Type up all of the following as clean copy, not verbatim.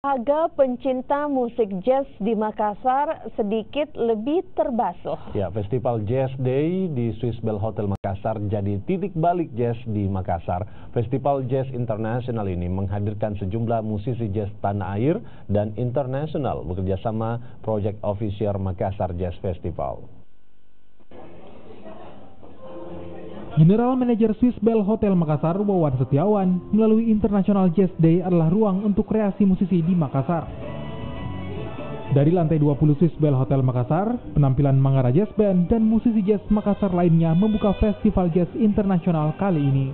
Harga pencinta musik jazz di Makassar sedikit lebih terbasuh. Ya, Festival Jazz Day di Swiss Bell Hotel Makassar jadi titik balik jazz di Makassar. Festival Jazz Internasional ini menghadirkan sejumlah musisi jazz tanah air dan internasional bekerjasama Project Officier Makassar Jazz Festival. General Manager Swiss Bell Hotel Makassar, Wawan Setiawan, melalui International Jazz Day adalah ruang untuk kreasi musisi di Makassar. Dari lantai 20 Swiss Bell Hotel Makassar, penampilan Mangara Jazz Band dan musisi jazz Makassar lainnya membuka Festival Jazz Internasional kali ini.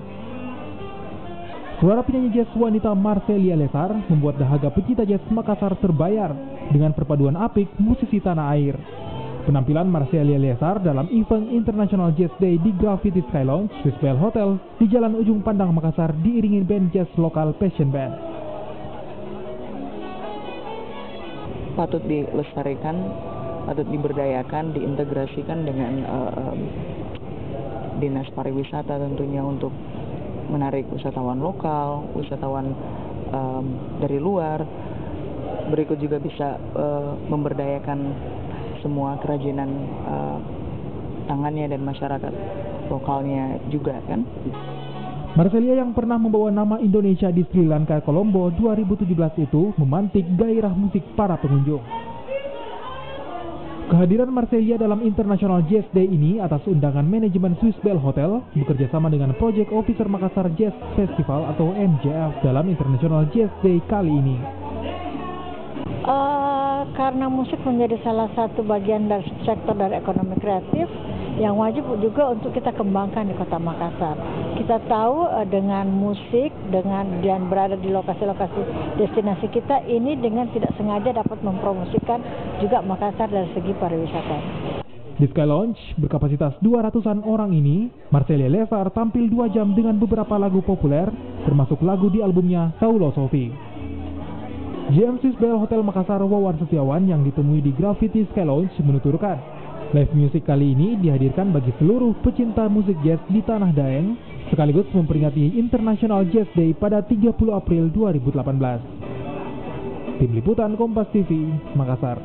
Suara penyanyi jazz wanita Marcelia Lesar membuat dahaga pecinta jazz Makassar terbayar dengan perpaduan apik musisi tanah air. Penampilan Marcelia Lesar dalam event International Jazz Day di Graffiti Sky Lounge, Swiss Bell Hotel, di Jalan Ujung Pandang Makassar diiringi band jazz lokal Passion Band. Patut dilestarikan, patut diberdayakan, diintegrasikan dengan dinas pariwisata tentunya untuk menarik wisatawan lokal, wisatawan dari luar. Berikut juga bisa memberdayakan semua kerajinan tangannya dan masyarakat lokalnya juga kan. Marcelia yang pernah membawa nama Indonesia di Sri Lanka Colombo 2017 itu memantik gairah musik para pengunjung. Kehadiran Marcelia dalam International Jazz Day ini atas undangan manajemen Swiss Bell Hotel bekerjasama dengan Project Officier Makassar Jazz Festival atau MJF dalam International Jazz Day kali ini. Karena musik menjadi salah satu bagian dari sektor dari ekonomi kreatif yang wajib juga untuk kita kembangkan di Kota Makassar. Kita tahu dengan musik, dengan dan berada di lokasi-lokasi destinasi kita ini dengan tidak sengaja dapat mempromosikan juga Makassar dari segi pariwisata. Di Sky Lounge berkapasitas 200-an orang ini, Marcelia Lesar tampil 2 jam dengan beberapa lagu populer, termasuk lagu di albumnya Saulo Sofi. GM Swiss Bell Hotel Makassar, Wawan Setiawan yang ditemui di Graffiti Sky Lounge menuturkan, live music kali ini dihadirkan bagi seluruh pecinta musik jazz di Tanah Daeng, sekaligus memperingati International Jazz Day pada 30 April 2018. Tim Liputan Kompas TV, Makassar.